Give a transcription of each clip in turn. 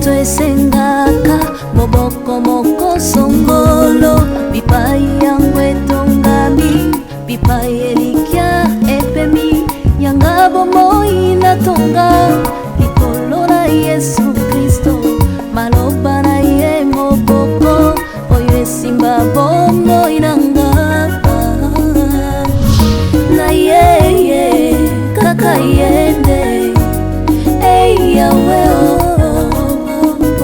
moto esengaka moboko moko songolo bipai yango etongami bipai elikya epemi yanga bomoi natonga likolo na Yesu Kristo maloba na ye moboko oyo esimba bomoi nanga na ye kaka yende yawe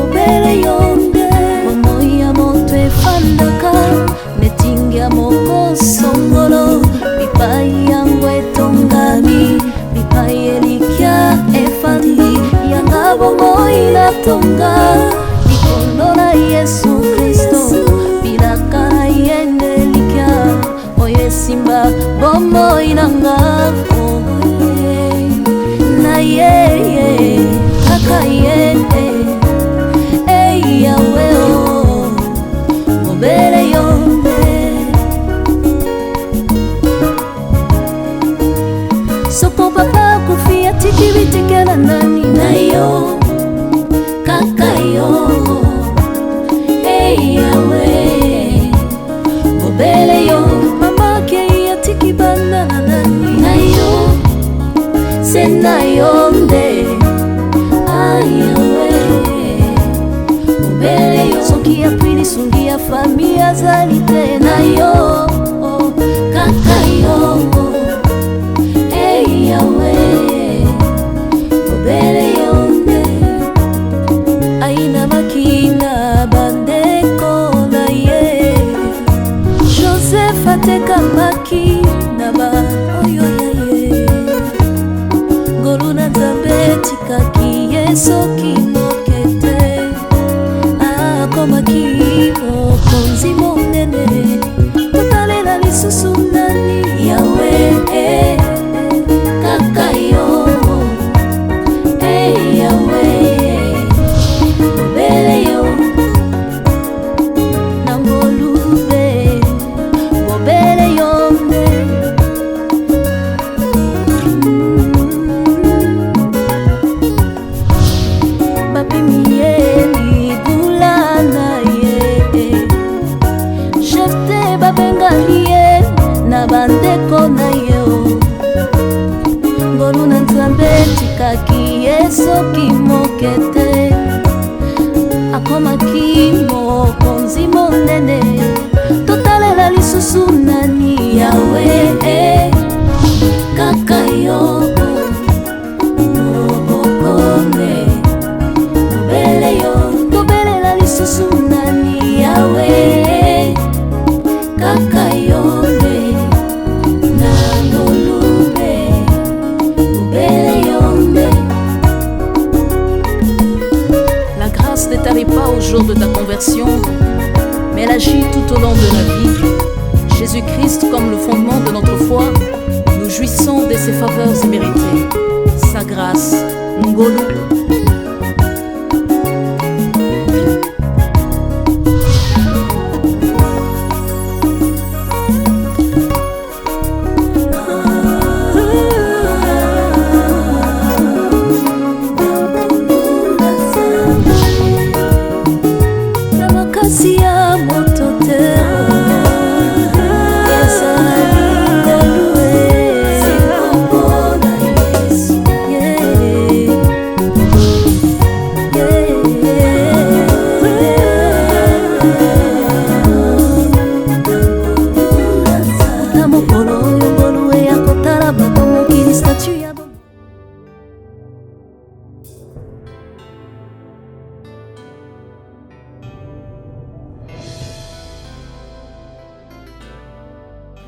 obere yonde bomoi ya moto efandaka netingia moko songolo bipai yango etongami bipai elikya efandi yanga bomoi natonga likolo na Yesu Kristo bilaka na yende likya oyo esimba bomoi nanga na ye kaka yende yawe obere yonde soko papa kufia tikibitikela nani na yo kaka yo yawe obere yo mama ke ya tikibana nani na yo sena yonde ayawe obere yo soki ya pili sungi ya famia zali tena yo kaka yo yawe obere yonde aina makina bandeko na ye Joseph atekamaki na ba oyo ye ngolu na nzambe tikaki yesoki mokete akomaki mokonzi monene totalela lisusu nani yawe kaka yo yawe obere yo nangolube obere yonde bapimiye libula na ye jefte babengali ye na bandeko na ye ngolu na nzambe tikaki yesoki mokete akomaki mokonzi monene totalela lisusu nani yawe kaka yo obokone obere yo tobelela lisusu nani yawe kaka yonde nangolube obere yonde. La grâce ne t'arrive pas au jour de ta conversion, mais elle agit tout au long de notre vie. Jésus-Christ comme le fondement de notre foi, nous jouissons de ses faveurs imméritées. Sa grâce, Ngolu.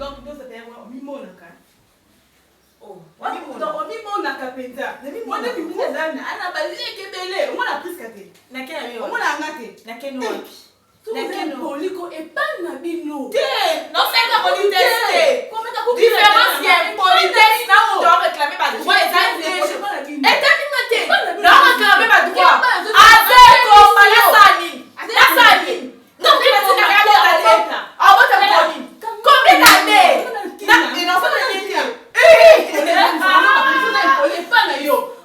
Donc, nous avons mis mon accord. Oh, on mis mon accord. On a mis mon accord. On a balayé Kébélé. On a pris ce qu'il y a. On a engagé. Tout le monde polico et pas nabino. Non, c'est la politesse. Différence, il y a une politesse. Là, on doit réclamer ma droit. Et t'as dit, non, réclamer ma droit. Avec Sani. La Sani. Non, tu vas te faire la ah, what a body. Combien d'années? Il en fait un métier.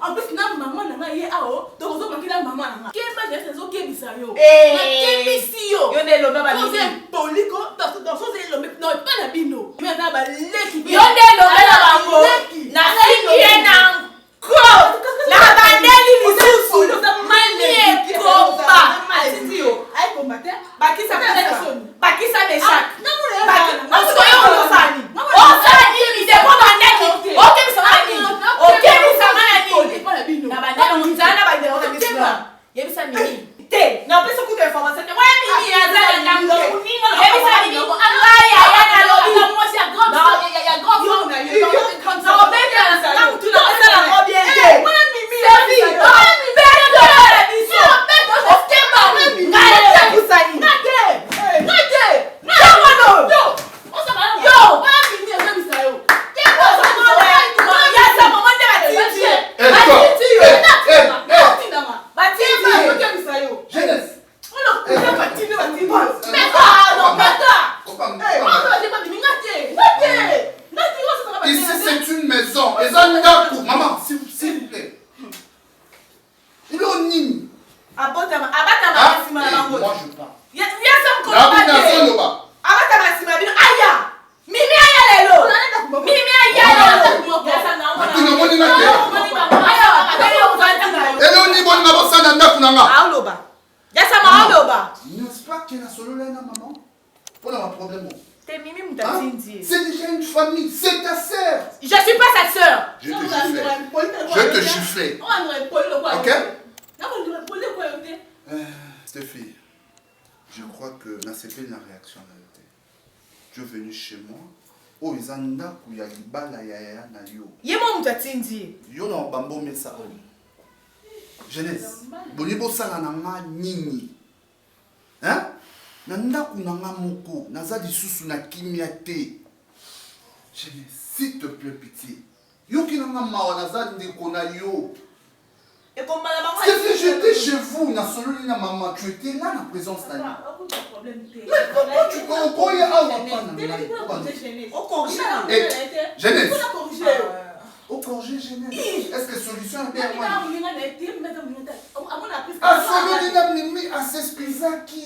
En plus, maman n'a pas eu. Donc, on a maman. C'est déjà une famille, c'est ta sœur. Je suis pas sa sœur. Je te gifle. Ok? Stéphie, je crois que c'est pas une réaction. Tu es venu chez moi. Oh, ils ont un ya libala ya na yo. Yemo mtatindi. Yo na bambo mesa o. Jeunesse, bonibo sala na nga nini. Hein? Na ndaku na nga moko, naza lisusu na kimia te. Jeunesse, s'il te plaît pitié. Yo ki na nga mawa naza ndeko na yo. Stéphie, j'étais chez vous, na solo na maman, tu étais là na présence na lui. Mais comment tu comprends ya awa pa na ngai? Jeunesse. Au congé jeunesse. Est-ce que solution est bien moi? Ah, celui qui mimi à s'excuser qui?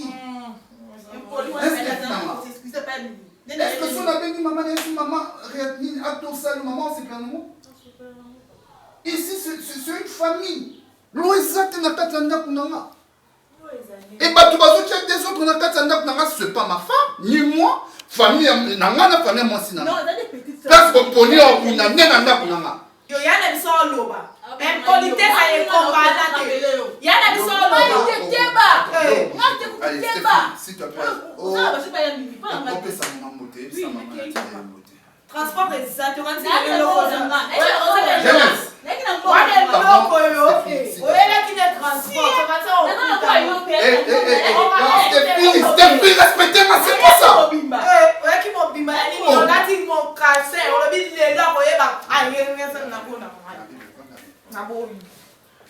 Est-ce que son avait dit maman, est-ce que maman réagit à tout ça, maman c'est plein de mots? Ici c'est une famille. L'oisat n'a pas de kunanga. Et bah tu vas des autres n'a pas de c'est pas ma femme, ni moi. Famille n'a pas famille moi si n'a. Parce que pour nous on n'a n'a kunanga. Yo yana biso loba. Impolitesse ay combattre. Yana biso loba. Teba. Teba. S'il te plaît. Oh. Ça va pas y aller. Pas en fait ça m'a monté, ça m'a monté. Transport exact, tu rentres le Stéphie, respectez-moi, c'est quoi ça?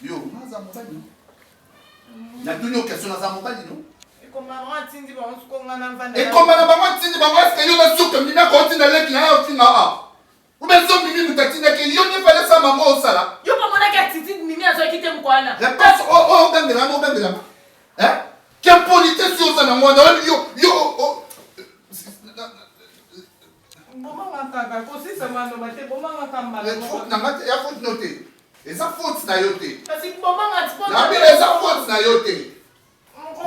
Yo, et comment on tindi bango est-ce que yo na souka mina ko tinda leki na yo tinga a ou bien so mimi mutatinda ke yo ne fallait ça maman au sala yo comment na ka titi mimi azo kite mkwana la passe oh gandela hein quelle politesse sur ça na moi yo Bomanga kaka ko si sama no mate bomanga kamba le truc na mate ya faut noter et ça faute na yo te parce que bomanga tu peux na bi les faute na yo te. Je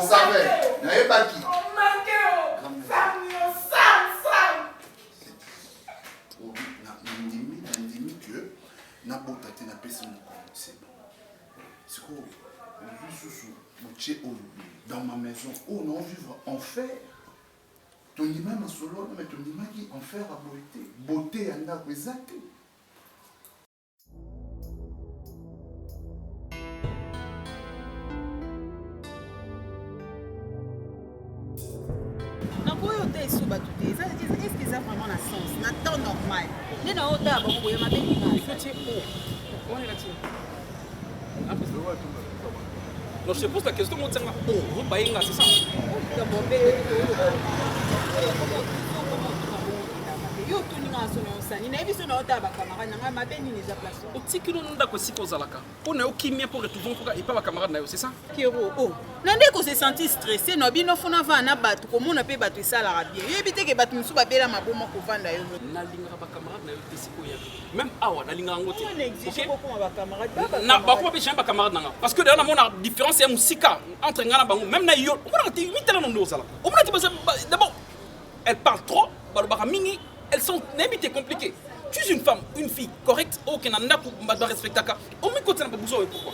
savais. N'avez pas qui. Que n'a pas tâté n'a pas son c'est bon. C'est quoi? Dans ma maison, où on vivre en fer. Ton imam en solo, mais ton imam qui en fer à beauté. Beauté à n'a pas exact. Est-ce que ça a vraiment un sens? C'est temps normal. Mais non, on a bon, on a bien non, je te pose la question, on tient vous baillez là, c'est ça? Yo, c'est ça? Oh, nande ko se sentir stressé no bino fona va na batu ko mona pe batu sala rabie. Yebite ke batu musu ba bela maboma ko vanda yo. Na linga ba camarade na yo tesiko ya. Même awa na linga ngote. On exige ko ba camarade ba. Na ba ko be chamba camarade nanga parce que dans mon différence ya musika entre ngana bango même na yo. On mona te mitela no ndo sala. On mona te d'abord elle parle trop, ba mingi, elles sont n'habité compliquées. Tu es une femme, une fille correcte, aucun n'a pas respecter ça. On me côté na pas besoin pourquoi?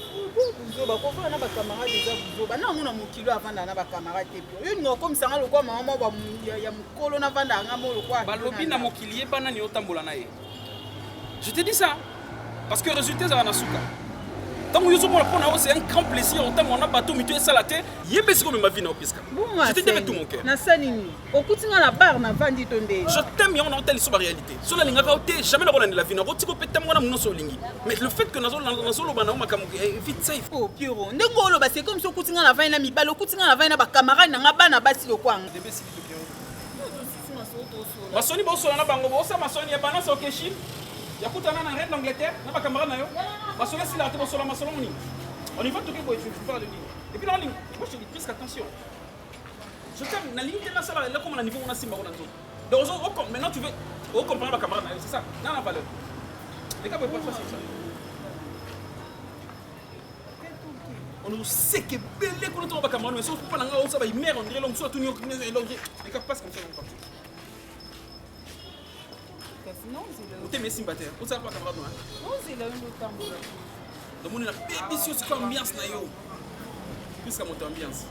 Buzo ba ko fa na ba camarade déjà buzo ba na mona mokilo avant na ba camarade te bio. Une comme ça le quoi maman ba ya mukolo na vanda nga mo le quoi. Ba lobi na mokilier bana ni otambola na ye. Je te dis ça parce que résultat ça na suka. Donc c'est un grand plaisir autant on a bateau mito et salaté. Yebesi comme ma vie na opiska. Je t'aime avec tout mon cœur. Na salini. Okutinga la bar na vandi tonde. Je t'aime on a hôtel sur la réalité. Sur la ligne raoté jamais la bonne la vie na rotiko petam wana muno so lingi. Mais le fait que na solo bana makamu vite safe. Oh Pierrot, ndeko lo ba c'est comme si okutinga la vaina mi balo okutinga la vaina ba camarade na nga bana basi lo kwanga. Debesi to Pierrot. Masoni bo so na bango bo sa masoni ya bana so keshi. Yakuta na reine d'Angleterre, na ba camarade na yo. Parce que si la table sur la maçon, on y va tout que tu parles de ligne. Et puis dans la ligne, moi je te dis presque attention. Je t'aime, la ligne de la salle, là comme on a niveau on a simba on a tout. Donc maintenant tu veux comprendre ma camarade, c'est ça, dans la valeur. Les gars, vous pouvez pas faire ça. On nous sait que belle qu'on a ton camarade, mais sauf pas dans ça va y mère on dirait l'homme soit tout nu et l'homme. Les gars passent comme ça on partit. Non, c'est le. T'es mes sympathies, on sait pas camarade non. Non, c'est le tambour. Donc on a délicieux c'est comme ambiance na yo. Plus qu'à monter ambiance.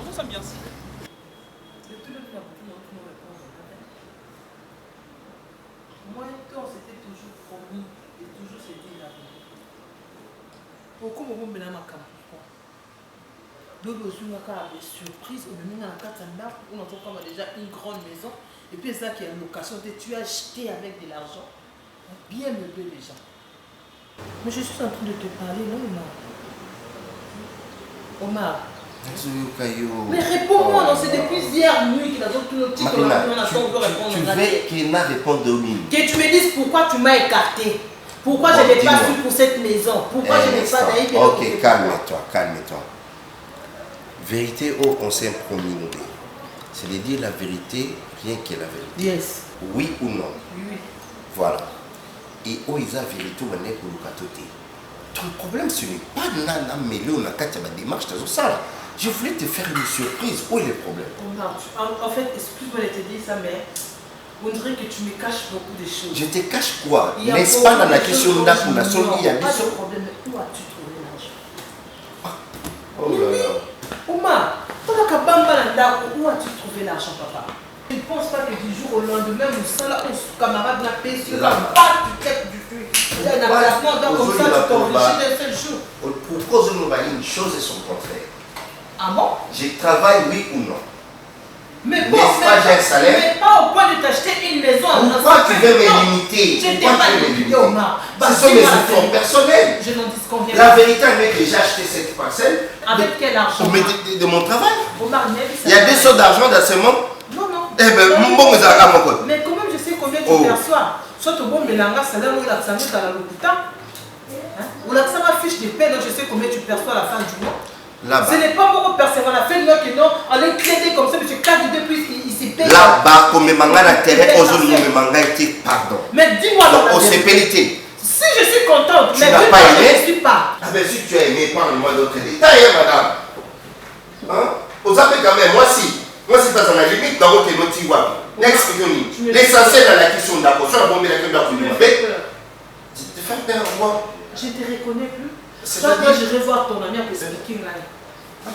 On sent ambiance. Moi toi c'était toujours promis et toujours se dire la vérité. Pourquoi on me ma cam? Donc aussi on a des surprises, on me met dans la carte on a déjà une grande maison. Et puis ça qui est une location, tu as acheté avec de l'argent, bien meubler les gens. Mais je suis en train de te parler, non Omar? Mais réponds-moi, non, c'est depuis hier nuit qu'il a dit tout le petit que tu veux qu'il m'a répondu au milieu. Que tu me dises pourquoi tu m'as écarté. Pourquoi je n'ai pas su pour cette maison. Pourquoi je n'ai pas d'ailleurs. Ok, calme-toi. Vérité au conseil promis. C'est de dire la vérité, rien que la vérité. Yes. Oui ou non? Oui. Voilà. Et où ils ont vérité ou non pour le côté. Ton problème, ce n'est pas là, mais là, on a quatre démarches, ça. Je voulais te faire une surprise. Où est le problème? En fait, excuse-moi de te dire ça, mais on dirait que tu me caches beaucoup de choses. Je te cache quoi? N'est-ce pas dans la question là pour la seule il y a des choses? Problème, mais où as-tu trouvé l'argent? Oh là là. Omar, où as-tu trouvé l'argent, papa? Je ne pense pas que du jour au lendemain, nous sommes là, on camarade la paix sur la bas du tête du feu. Il y a un abattement comme ça, tu t'enrichis d'un seul jour. Pour cause de nous, une chose et son contraire. Ah bon? Je travaille, oui ou non? Mais bon, j'ai un salaire. Mais pas au point de t'acheter une maison. Pourquoi tu veux me limiter? Je t'ai pas limité, Omar. Ce sont mes efforts personnels. Je n'en disconviens pas. La vérité est que j'ai acheté cette parcelle. Avec quel argent? De mon travail. Omar, il y a des sortes d'argent dans ce monde. Non, non. Eh bien, bon, mais quand même, je sais combien tu perçois. Soit au bon mélange, salaire ou la santé dans la locuta. Ou la fiche de paie, donc je sais combien tu perçois à la fin du mois. Ce n'est pas pour percevoir la fin de mois que non, on est crédit comme ça, monsieur 4 de plus, il s'est payé. Là-bas, comme manga na terre, aujourd'hui, me manga été pardon. Mais dis-moi, on s'est pénité. Si je suis contente, tu n'as pas aimé? Je ne suis pas. Ah ben si tu as aimé, parle-moi d'autres détails, madame. Hein? Aux appels quand même, moi si pas dans la limite, dans votre émotif, expliquez-nous. L'essentiel dans la question d'abord, sur la bombe de la question d'abord. Mais, tu te fais peur, moi. Je ne te reconnais plus. Soit moi, je vais voir ton ami en expliquant là.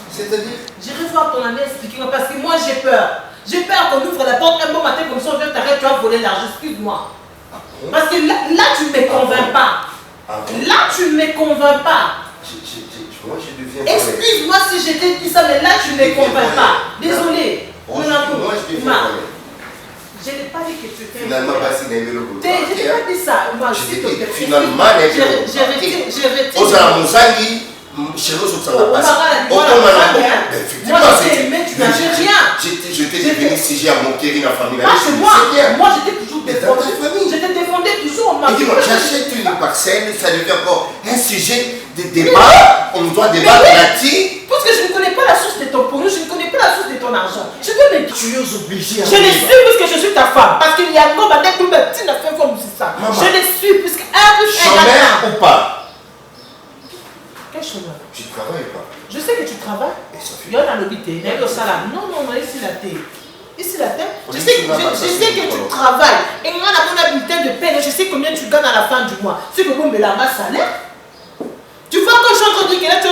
C'est-à-dire? Je vais voir ton ami expliquant parce que moi j'ai peur. J'ai peur qu'on ouvre la porte un bon matin comme ça, on vient t'arrêter, tu vas voler l'argent. Excuse-moi. Parce que là, tu ne me convaincs pas. Là, tu ne me convaincs pas. Moi, je deviens. Excuse-moi si je t'ai dit ça, mais là, tu ne me convaincs pas. Désolé. Moi, je deviens. Je n'ai pas dit que tu étais. Finalement, c'est le je n'ai pas dit ça. Moi, je t'ai dit finalement, j'ai retiré. Osa Mousangi, chérie, ça n'a pas effectivement, tu n'as rien. Je t'ai devenu sujet à mon chéri, la famille. Moi, j'étais toujours défendu. Je te défendais toujours. Et dis-moi, j'achète une parcelle, ça devient encore un sujet de débat. On doit débattre là-dessus. Parce que je ne connais pas la source de ton pognon, je ne connais pas la source de ton argent. Je peux me Tu es obligé à Je le suis parce que je suis ta femme. Parce qu'il y a un homme avec tout le petit n'a fait comme ça. Je le suis parce que chômeur ou pas? Quel chômeur? Tu travailles pas? Je sais que tu travailles. Il y en a l'hôpital. Il y a le salaire. Non, ici la tête. Ici la tête. Je sais que tu travailles. Et moi, on a mon bulletin de paie. Je sais combien tu gagnes à la fin du mois. C'est que vous me la salaire. Tu vois quand je suis en train de dire que là, tu es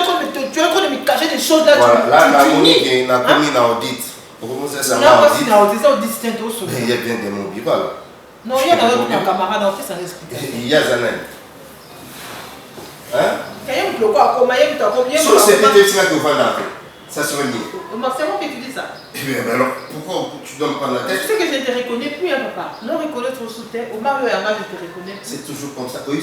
en train de me cacher des choses là. Voilà, là, la Monique n'a pas mis dans l'audit. Pourquoi ça m'a audit? Ça audit, c'est un dossier. Il y a bien des mots, là. Non, il y a un camarade, en fait, ça explique. Il y a Zanen. Hein? Quand il y a un bloc, comment il y a un bloc? Sur ces petits que vous vendez, ça se relie. C'est moi qui te dis ça. Eh bien, alors, pourquoi tu donnes pas la tête? Tu sais que je ne te reconnais plus, hein, papa. Non, reconnaître au soutien. Au Mario et à je te reconnais. C'est toujours comme ça. Oui,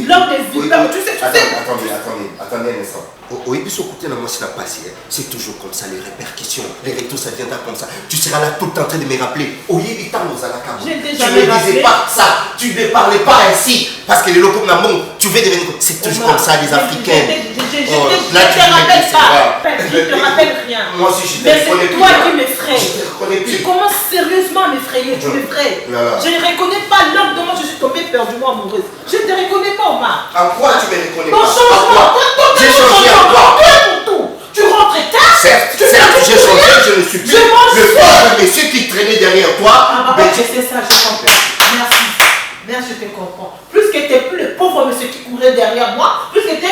l'homme des vies. Tu sais. Attendez un instant. Oui, puis ce côté, moi, c'est la passé. C'est toujours comme ça, les répercussions. Les retours, ça viendra comme ça. Tu seras là tout le temps en train de me rappeler. Oui, il t'en nous à la carte. J'ai déjà Tu ne disais pas ça. Tu ne parlais pas ainsi. Parce que les locaux n'amont, tu veux devenir. C'est toujours comme ça, les Africains. Je te rappelle pas. Je ne te rappelle rien. Moi aussi, je te mais reconnais plus. C'est toi qui m'effraie. Je te reconnais plus. Tu commences sérieusement à m'effrayer. Tu m'effraies. Je ne reconnais pas l'homme dont je suis tombée perdument amoureuse. Je ne te reconnais pas, Omar. En quoi tu me reconnais pas? Ton changement. J'ai changé en quoi? Tu rentres tard. Certes, j'ai changé, je ne suis plus le pauvre monsieur qui traînait derrière toi. C'est ça, je comprends. Merci, je te comprends. Plus que tu n'es plus le pauvre monsieur qui courait derrière moi, plus que tu étais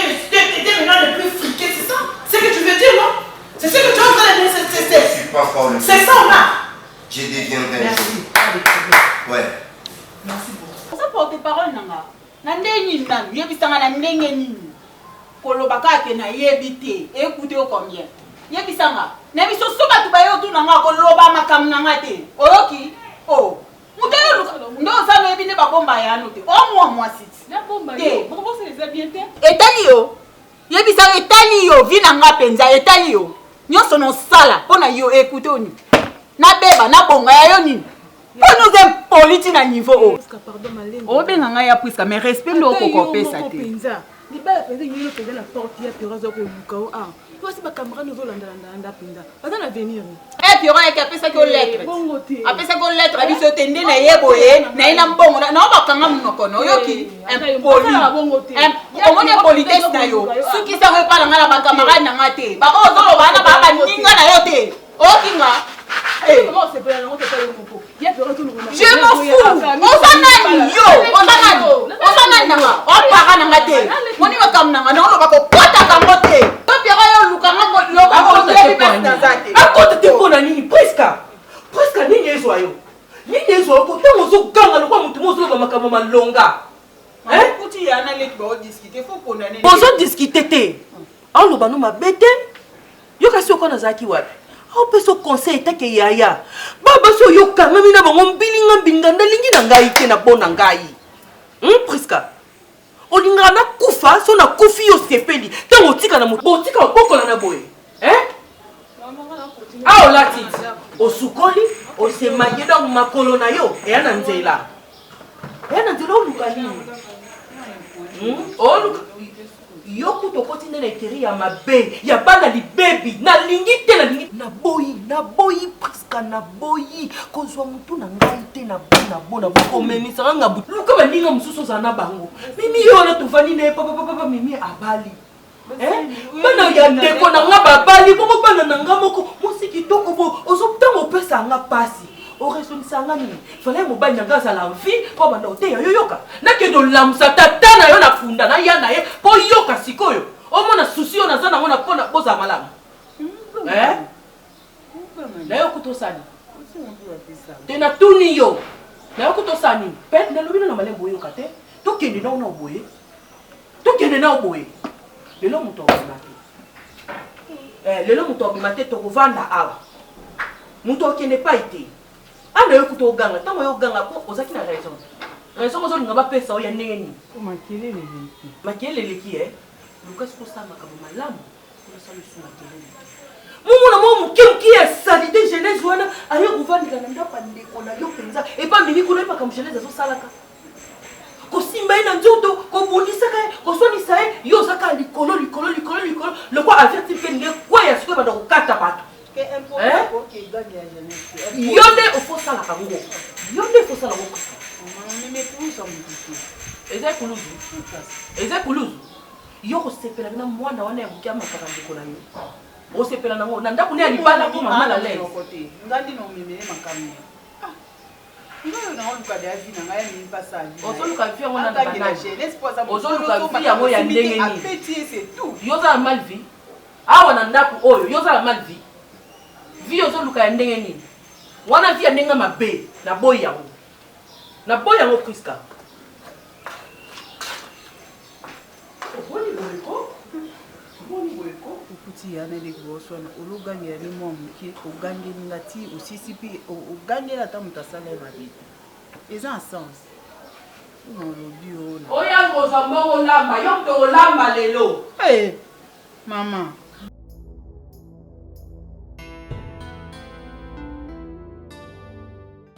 maintenant le plus friqué, c'est ça? C'est ce que tu veux dire, non? C'est ce que tu es en train de dire, c'est ça, Omar. Je deviendrai. Merci. Ouais. Merci beaucoup. Ça porte-parole, Nanga. Nandeni nan, yebisanga na ndenge nini. Kolobaka ke na yebite, écoutez combien. Yebisanga, na biso soba tu bayo tu nanga koloba makam nanga te. Oyoki? Oh. Mutelo ndo sa no ebine ba bomba ya no te. O moi site. La bomba yo. Pourquoi c'est les bien te? Etali yo. Yebisanga etali yo, vinanga penza etali yo. Nyonso no sala pona yo écoutez oni. Na beba na bonga ya yo nini? Pour nous impoliti na niveau. Pardon malé. O benanga ya puisque mais respect ndo kokopesa te. Libala penza yelo penza la porte ya pirazo ko lukao ah. Toi si ba caméra nous landa penza. Pas dans l'avenir. Eh piro ya kapesa ko lettre. Bongo te. Apesa ko lettre biso tende na yeboye na ina mbongo na ba kanga munoko no yoki. Impoli. Omoni politesse na yo. Suki sa ko pala ngala ba camarade na ngate. Ba o zolo bana ba ba ninga na yo te. Okinga. Comment c'est pas non, c'est pas le mot. Il y a peur tout le monde. Je m'en fous. On s'en a yo. On s'en a nanga. On para nanga te. Moni ba kam nanga na on ba ko pota kamote. To pira yo lukanga ko lo ba ko lebi na zate. Akote te pona nini presque nini ezo ayo. Nini ezo ko te mozo ganga lo kwa mutu mozo ba makamo malonga. Hein? Kuti ya na leki ba discuter faut pona nini. Bozo discuter te. Alo ba no mabete. Yo kasi okona zaki wapi? Au peso conseil ta ke yaya. Baba so yo kanga mina bango mbilinga mbinganda lingi na ngai te na bona ngai. Presque. Olinga na kufa so na kufi yo sepeli. Tango tika na moto. Botika okokola na boye. Ah olati. Osukoli, osemaye donc makolo na yo. Eya na nzela. Oluka nini? Oluka. Yoku tokoti na ekeri ya mabe ya bana libebi na lingi te na lingi na boyi presque na boyi kozwa mutu na ngai te na bona komemisa nga butu luka baninga mususu za na bango mimi yo na tufani ne papa mimi abali bana ya ndeko na nga babali bongo bana na nga moko musiki toko bo ozoptango pesa nga pasi oresonisa nga nini fallait mobali na nga azala vie po banda oteya yo yoka nakende olamusa tata na yo na funda na ya na ye po yoka sikoyo omona susi yo naza nango na mpona boza malamu nayo kutosani te na tuni yo nayo kutosani pe nalobi na malembo oyoka te tokende na oboye lelo moto obima te lelo moto obima te tokovanda awa moto okende pa ite ana yo kuto oganga tango yo oganga po ozaki na raison ozolinga bapesa oyo ya ndenge nini makele leki lukasi kosala makambo malamu Momo na momo qui est salité jeunesse wana ayo kovandela na ndako ndeko na yo penza et pas mini kuna pas comme jeunesse zo salaka. Ko simba ina nzoto ko bundisaka ko sonisa yo saka likolo le quoi averti pende quoi ya siko banda ko kata bato. Que important ko ki gagne ya jeunesse. Yonde au faut ça la kango. Yonde faut ça la ko. Maman mais pour ça me dit. Eza kuluzu. Yo ko sepela na mwana wana ya bukama kaka ndeko na yo. O sepela na ngo na ndako ne alibala ko mama la lele. Ngandi no mimele makamia. Ngalo na oluka de avi na ngai ni passage. Ozoluka vi yango na ndana. Ozoluka vi yango ya ndenge ni. Apeti c'est tout. Yoza mal vi. Awa na ndako oyo yoza mal vi. Vi ozoluka ya ndenge ni. Wana vi ya ndenge mabe na boy yango. Na boy yango Priska. Kuti yana de grosso na ulugange ni momuki ugange ngati usisipi ugange ata mutasala mabi eza en sens no lobio na oya ngoza mbongo lamba yokto lamba lelo mama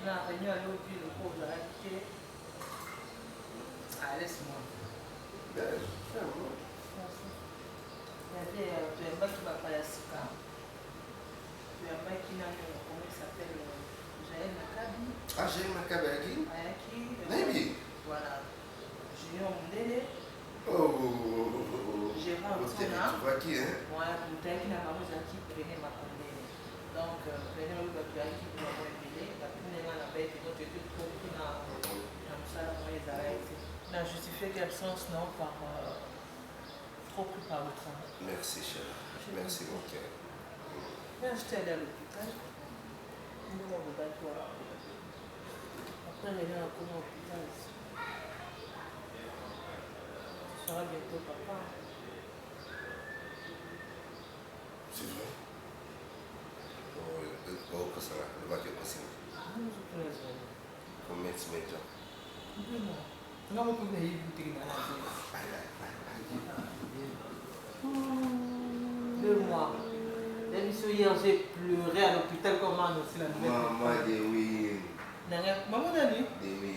na réunion yo dit le pauvre arrêté laisse-moi Ah, j'ai ma cabane. Maybe. Voilà. Junior Mundele. Oh. J'ai pas tu vois qui, hein? Ouais, Moutain qui n'a pas besoin qui prenait ma condamnée. Donc, prenez le papier qui peut avoir épilé. La première fois, la bête, notre étude pour qu'il a comme ça, la moyenne d'arrêter. On a justifié l'absence, non, par trop pris par le travail. Merci, cher. Merci, mon cœur. Quand je t'ai allé à l'hôpital, nous on va toi. Après, elle est à l'hôpital. Tu seras bientôt papa. C'est vrai? Oh, que ça va, le bac est possible. Combien tu mets toi? 2 mois. Non, on peut payer le boutique dans la 2 mois. L'émission hier, j'ai pleuré à l'hôpital comme on aussi la nouvelle. Maman dit oui. Maman a dit oui.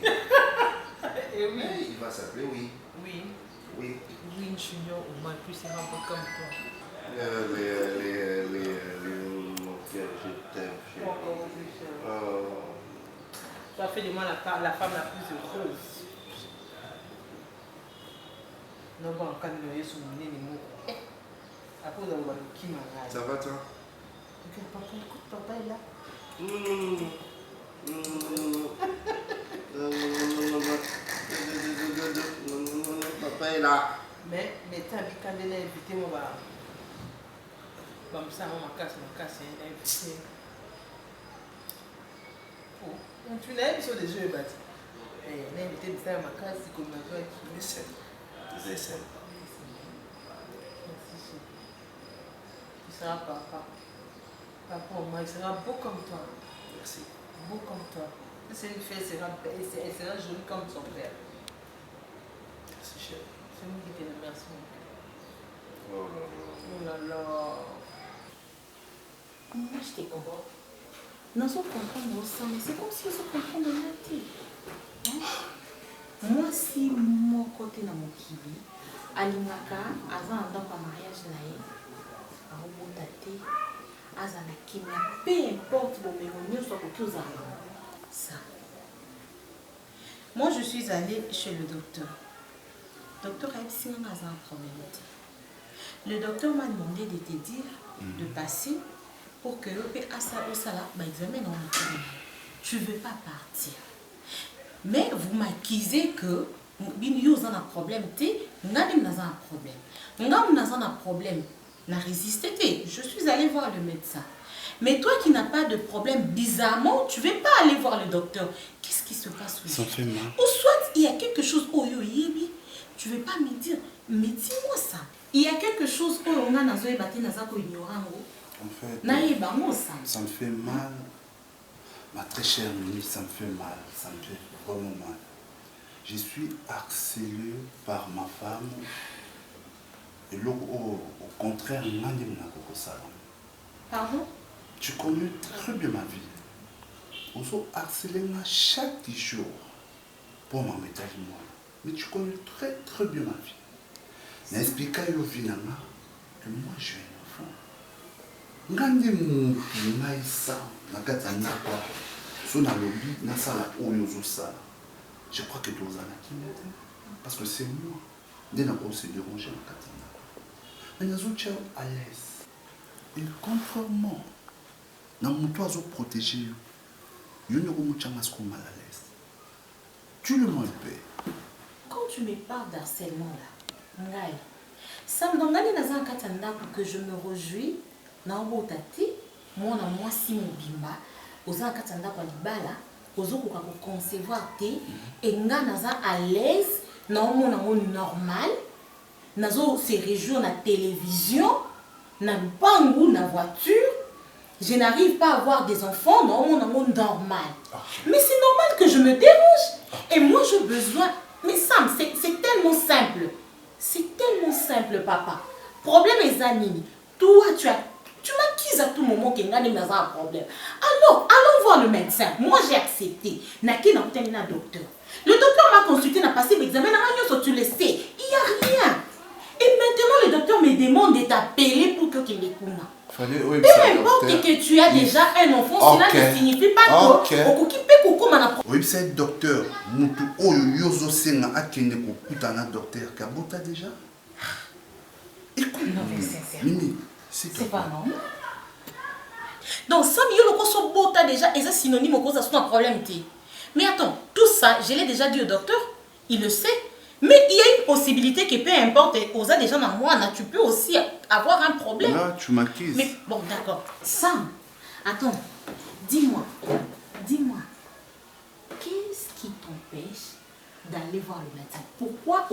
Et oui. Il va s'appeler oui. Oui. Oui. Oui, Junior, au moins plus c'est un peu comme toi. Mon cœur, je t'aime. Tu as fait de moi la femme la plus heureuse. Non, bon, quand il y a son nez, les mots. À cause de qui m'a raillé. Ça va toi? Papa, écoute, papa est là. Papa est là. Mais t'as vu quand elle a invité moi, comme ça, on m'a cassé, elle a invité. Oh, tu l'as sur des jeux bâtis. Elle a invité de faire ma casse, comme ma voix. C'est ça. Tu seras papa. Papa, au moins, il sera beau comme toi. Merci. Beau comme toi. C'est une fille, elle sera jolie comme son père. Merci, cher. C'est moi qui te remercie. Oh là là. Oh là là. Moi, je te comprends. Nous sommes comprendre au sang, mais c'est comme si nous comprendre la tête. Moi, si mon côté dans mon kiwi, alingaka, avant dans le mariage, peu importe ça. Moi, je suis allée chez le docteur. Le docteur a dit un problème. Le docteur m'a demandé de te dire de passer pour que tu ne veux pas partir. Mais vous m'accusez que vous avez un problème. Vous avez un problème. Vous avez un problème. Je suis allée voir le médecin. Mais toi qui n'as pas de problème, bizarrement, tu ne veux pas aller voir le docteur. Qu'est-ce qui se passe? Ça fait mal. Ou soit il y a quelque chose, tu ne veux pas me dire, mais dis-moi ça. Il y a quelque chose, on a en fait, ça me fait mal. Ma très chère Mimi, ça me fait mal. Ça me fait vraiment mal. Je suis harcelé par ma femme Au contraire, Pardon? tu connais très bien ma vie. Ozo harcelé chaque jour pour m'en mettre à moi. Mais tu connais très bien ma vie. N'explique à Yovinama que moi je suis un enfant. Ngandi mutu maïsa nakata nakwa. Sona lobi nasala oyozo sala. Je crois que tu as un parce que c'est moi. Dès qu'on se dérange en katana. Mais nous sommes à l'aise. Et conformément, nous sommes protégés. Nous sommes mal à l'aise. Tu le m'en payes. Quand tu me parles d'harcèlement là, Ngai, ça me donne dans un katana que je me réjouis. Na obotati, moi si mon bimba, aux un katana kwa libala, aux autres qu'on concevoir té, et nga naza à l'aise, non mon normal, nazo se réjouir na télévision, na bangou na voiture, je n'arrive pas à avoir des enfants, non mon normal. Mais c'est normal que je me dérange. Et moi j'ai besoin, mais Sam, c'est tellement simple. C'est tellement simple, papa. Problème est Zanini. Toi, tu m'accuses à tout moment qu'il y a un problème. Alors, allons voir le médecin. Moi, j'ai accepté. Naki n'a pas un docteur. Le docteur m'a consulté, n'a passé l'examen, tu le sais. Il n'y a rien. Et maintenant, le docteur me demande de t'appeler pour que tu m'écoutes. Peu importe que tu as déjà un enfant, cela ne signifie pas que oui, c'est docteur. Mutu oyo senga akende kokuta na docteur kabota déjà. Écoute, non mais sincèrement. Mimi, c'est pas normal. Donc ça le koso bota déjà et ça synonyme cause ça un problème té. Mais attends, tout ça, je l'ai déjà dit au docteur, il le sait. Mais il y a une possibilité que peu importe, osa déjà dans moi, tu peux aussi avoir un problème. Là, tu m'accuses. Mais bon, d'accord. Sam, attends, dis-moi, qu'est-ce qui t'empêche d'aller voir le médecin? Pourquoi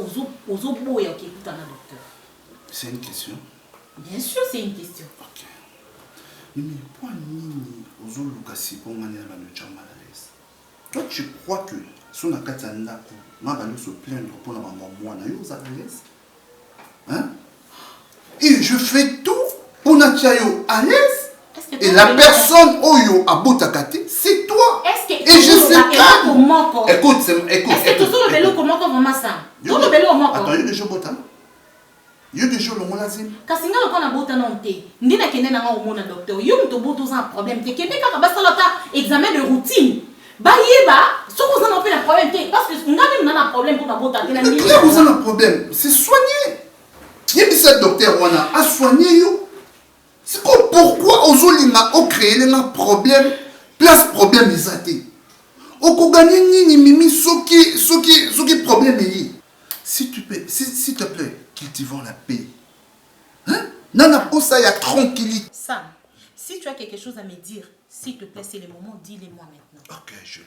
ozo boya qui écoute un docteur? C'est une question. Bien sûr, c'est une question. Ok. Mais pourquoi nini ozo lukasi pour manière de mal à l'aise? Toi, tu crois que son akatanda ma va se plaindre pour la maman moi na yo à l'aise? Hein? Et je fais tout pour Natchayo à l'aise. Et la personne oyo a botakate, c'est toi. Est-ce que et je sais pas. Écoute. Est-ce que tu as le vélo comment vraiment ça? Tu as le vélo comment? Attends, il y a des jours botan. Il y a des jours le molazim. Kasinga le kona botan non té. Ndina kene na nga omona docteur. Yo mto boto za problème té. Kene ka ba salata examen de routine. Ba yeba, so vous en avez un problème té parce que nga même na problème pour na botan té na ni. Là vous en avez un problème, c'est soigné. Yebisa docteur wana a soigné yo. C'est comme pourquoi Ozolima a créé un problème, place problème isaté. Okogani nini mimi soki problème yi. S'il te plaît, cultivons la paix. Hein? Nana pour ça il y a tranquillité. Sam, si tu as quelque chose à me dire, s'il te plaît, c'est le moment, dis-le-moi maintenant. Ok, je l'ai.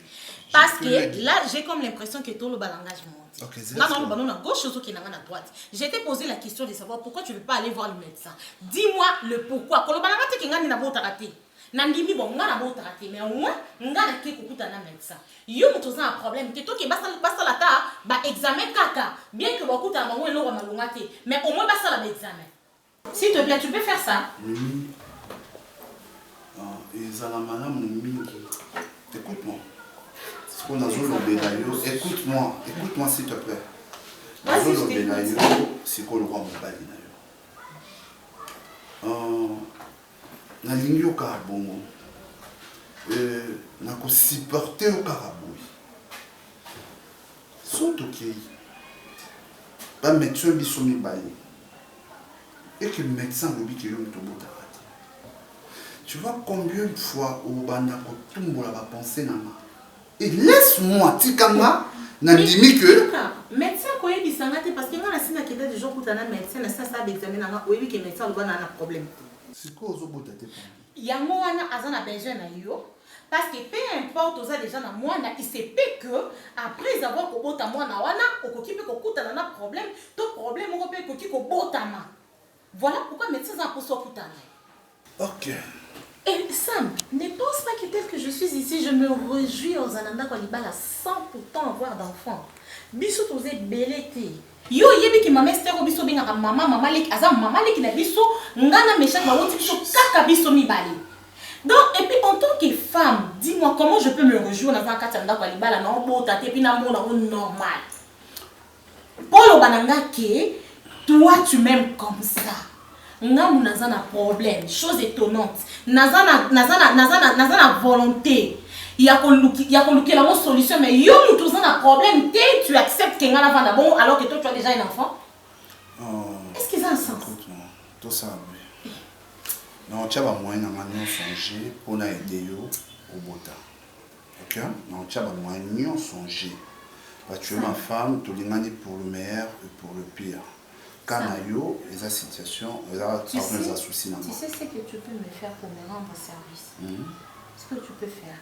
Parce que là, j'ai comme l'impression que tout le balangage monte. Ok, non, le ballon à gauche, qui est à droite. J'ai été posé la question de savoir pourquoi tu ne veux pas aller voir le médecin. Dis-moi le pourquoi. Quand le balangage qui est na bota raté. Nandimi bon, na bota raté, mais au moins, ngana ke kukuta na médecin. Yo mutoza un problème. Te to ke basa la ta, ba examen kaka. Bien que bakuta mango elo wa malungate, mais au moins basa la examen. S'il te plaît, tu peux faire ça. Écoute-moi. Écoute-moi s'il te plaît. Vas-y, je t'écoute. C'est quoi le roi mobali na yo? Na lingi au carabongo. Na ko supporter au caraboui. Sont ok. Pas médecin biso mi bali. Et que médecin lobi ki yo mtobota. Tu vois combien de fois au banda ko tumbola ba penser na ma. Et laisse-moi, Tikanga, n'a dit que. Médecin, quoi, il s'en a parce que moi, la sina qui était des jours pour un médecin, ça d'examiner, oui, que médecin, le a un problème. C'est quoi, aux autres, il y a moi, a besoin de yo. Parce que peu importe, aux déjà dans moi, il se peut que, après avoir coupé ta moi, on peut couper un problème, tout problème, on peut couper ta main. Voilà pourquoi médecin a pour ça. Ok. Et Sam, ne pense pas que tel que je suis ici, je me réjouis aux Ananda Kolibala sans pourtant avoir d'enfant. Biso toze belete. Yo yebi ki mama Esther biso benga maman leki azam maman leki na biso ngana méchant ba woti biso kaka biso mibali. Donc et puis en tant que femme, dis-moi comment je peux me réjouir dans un cadre Ananda Kolibala na bota te puis na mona normal. Polo bananga ke toi tu m'aimes comme ça. Ngamu naza na problème, chose étonnante. Naza na volonté. Il y a une solution, mais yo nous tous un problème. Tu acceptes que ngana vanda bon alors que toi tu as déjà un enfant. Est-ce qu'ils ont un sens? Tout ça, oui. Non, tu as moyen de songer pour aider yo au bota. Ok? Non, tu as moyen de songer. Tu es ma femme, tu es pour le meilleur et pour le pire. Quand yo, les situations, les soucis. Tu sais ce que tu peux me faire pour me rendre service? Ce que tu peux faire,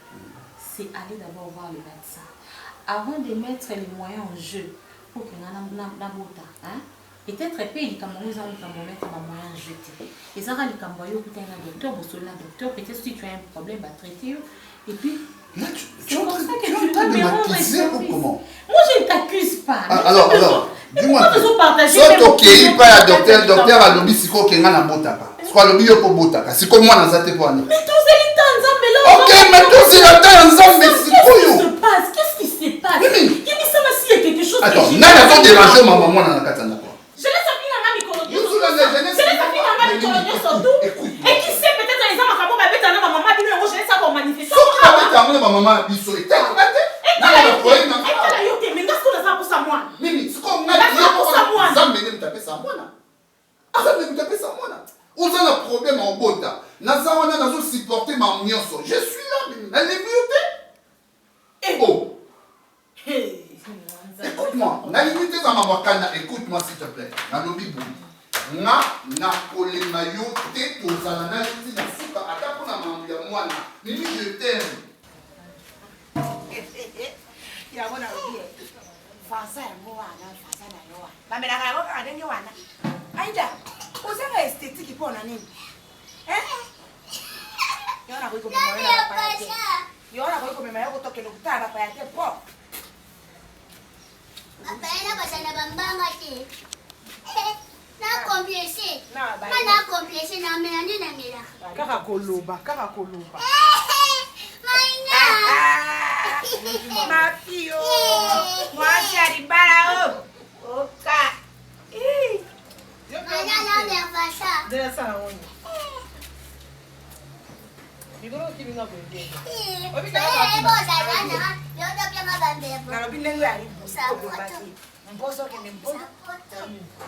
c'est aller d'abord voir le médecin. Avant de mettre les moyens en jeu pour que peut-être que les Camerounais vont mettre les moyens en jeu. Et ça, les Camerounais vont docteur, peut-être si tu as un problème à traiter. Et puis, là, tu es en train de m'accuser ou comment? Moi, je ne t'accuse pas. Alors, dis-moi, soit ok, pas le docteur a lobby si quoi qu'il y a un botaka. Soit lobby yo pour botaka. C'est comme moi dans cette époque. Mais tous les temps ensemble là. Ok, mais tous les temps ensemble, mais c'est quoi yo? Qu'est-ce qui se passe? Il y a quelque chose. Attends, n'a pas dérangé ma maman dans la katana quoi. Je laisse appuyer dans ma micro. Je laisse appuyer dans ma micro surtout. Et qui sait peut-être les hommes à Kabo Babé dans ma maman dit mais je laisse ça pour manifester. Ma maman dit sur les têtes. Mimi, c'est comme ça moi. Vous avez un problème en bota. Nazawana n'a pas supporté ma mionso. Je suis là, Mimi. La liberté. Oh. Écoute-moi. La liberté dans ma wakana. Écoute-moi s'il te plaît. Dans le bibou. Na kolema yo te tozala na liti na suka ata pona mambo ya mwana. Mimi je t'aime. Ya bona obi. Fasa ya mwana, fasa na yo. Bamela ka go ka ndengi wana. Aida, uzanga esthétique pona nini? Yona ko ikome moyo na pa yake. Yona ko ikome moyo kutoke lokutana pa yake po. Apaena basana bambanga ti. Na complice. Na complice na melani na mela. Kaka koloba. Mafio. Mwasi alibala o. Oka. Mana na fasa. Dela sana woni. Bigoro kiminga kwende. Obika boza yana. Yodo pia mabambe. Na binengo ali busa ko bati. Mboso ke mboso.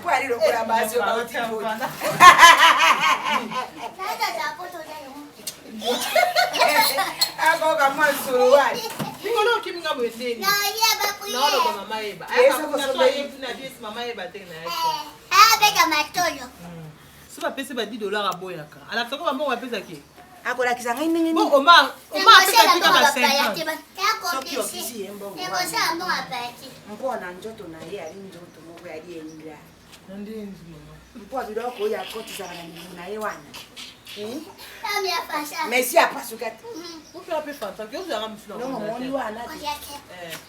Kwa ali lokora basi ba uti bodi. Nada za poto leo. Ako kama suruali. Bigoro kiminga kwende. Na yeba kuye. Na ndo mama yeba. Aka kuna to yebu na bis mama yeba tena yake. Beka matolo. Si ba pese ba $10 aboyaka. Ala toko bambo ba pesa ki. Akola kisa ngai ndenge Bon Oma pesa ki ka 50. soki ofisi ye mbongo Ebosa mo apati. mpona nzoto na ye ali nzoto moko yali enga Nandi nzima. mpo biloko oyo akotisaka na libumu na ye wana Kami afasa. mesi apasuka te Ope ape fanta ki ozanga musula. ndongo moni wana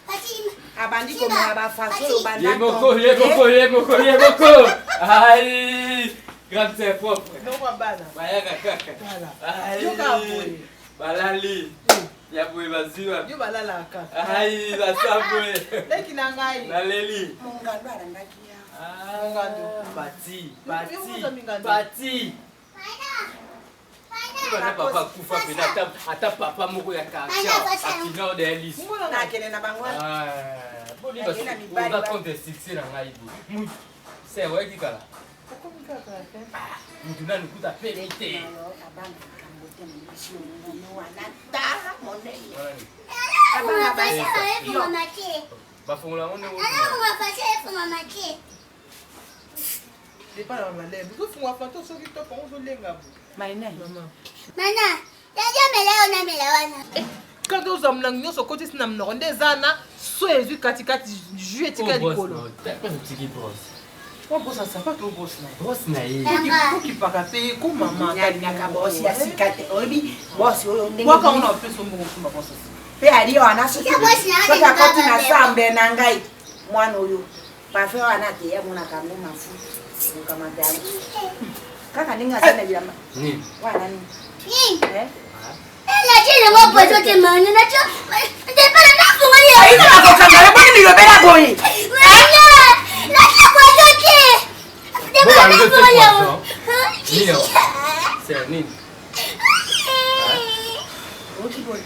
Pati. abandi komona bafaso oyo Yeboko. Aïe. Grande c'est propre. Non kwa bana. Bayaka kaka. Aïe. Yo ka boye. Balali. Ya boye baziwa. Yo balala kaka. Aïe, basaboye. Leki na ngai. Naleli. mongando arandaki ya Ngando. Pati. Mana Papa kufa pena ata papa moko ya kacha akina de Elise. nakende na bango wana Boni ba on va compter succès na ngai bo. C'est vrai qui kala. Mutu nani kuta pelete. abanga kambo te mbisi ono wana ta monene Abanga basa efu mama ke. Bafongola ngone wo. Ana mo basa efu mama ke. Pas dans ma lèvre. Vous faites un photo sur qui te prend au lenga. maina Maman. Mana, yaja meleo na melawana. Quand vous avez l'agneau sur côté sinam non des ana so ezu katikati jue tika dikolo. T'as pas de petit brosse. On bosse ça pas tout boss na. Boss na ye. Qui pas payer comme maman. Nyaka boss ya sikate. Obi boss oyo ndenge. Moi quand on a fait son bon ma boss. Pe ali wana so. Soka koti na sambe na ngai. Mwana oyo. Pa fe wana te ya mona kamwe mafu. Kama ndani. Kaka ninga sana bila. Nini? Wana nini? Eh? La jina mo pozo te manu na cho. Te para na funga ni. Ai na ko kanga ba ni lo bela boy. La cha pozo te. Te para na funga ni. Nini? C'est nini? Oki boy.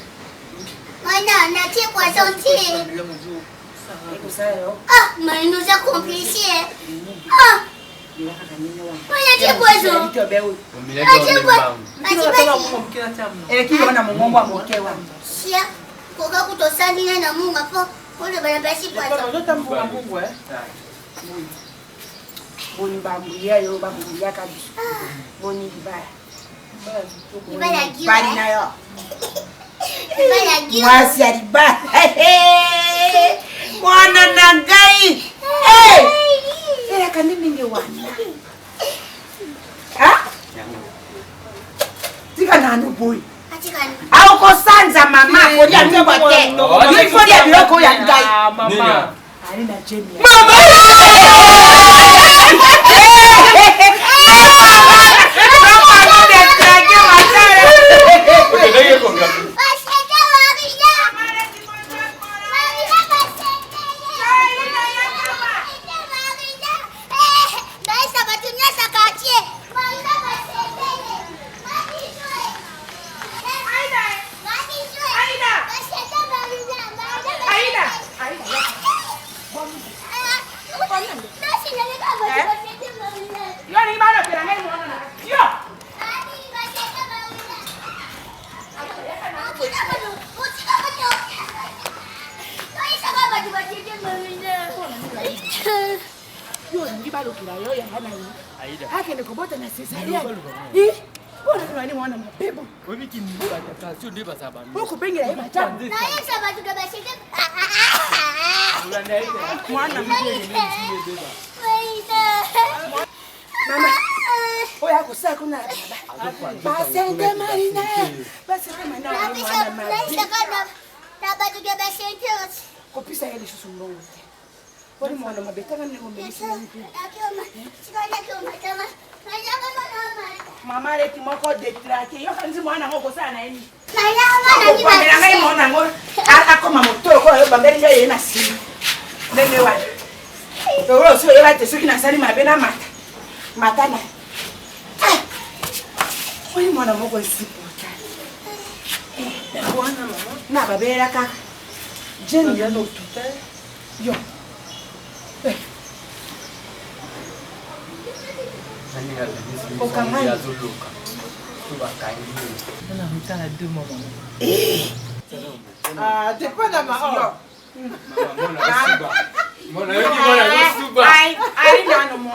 Mana na che pozo te. Ah, mais nous a compliqué. Ah. Mana che pozo. Elekiyona mumombo amokewa. Sia, koka kutosandina na munga po. Ole bana basi pozo. Nzotambuka mungu eh. Boni bambulia yo bambulia kabisa. Boni bibaya. Ibala giwa. Bali nayo. Ibala giwa. Mwasi aliba. Mwana nangai. Era kanini ngewana. Ha? Tika nanu boy. Atikani. Au kosanza mama kolia mimba te. Ni folia biloko ya ngai. Mama. Ali na jemi. Mama. Mama leti moko detrake yo kanzi mwana ngoko sana eni. Mama na ngai mwana ngo akoma moto ko yo bambeli ngai na sima. Nene wa. Toro so yo bate soki na sali mabena mata. Mata na. Oyi mwana moko isipota. Mwana mama. Na babela ka. Jeni ya no tuta. Yo. Ah, t'es pas dans ma Mona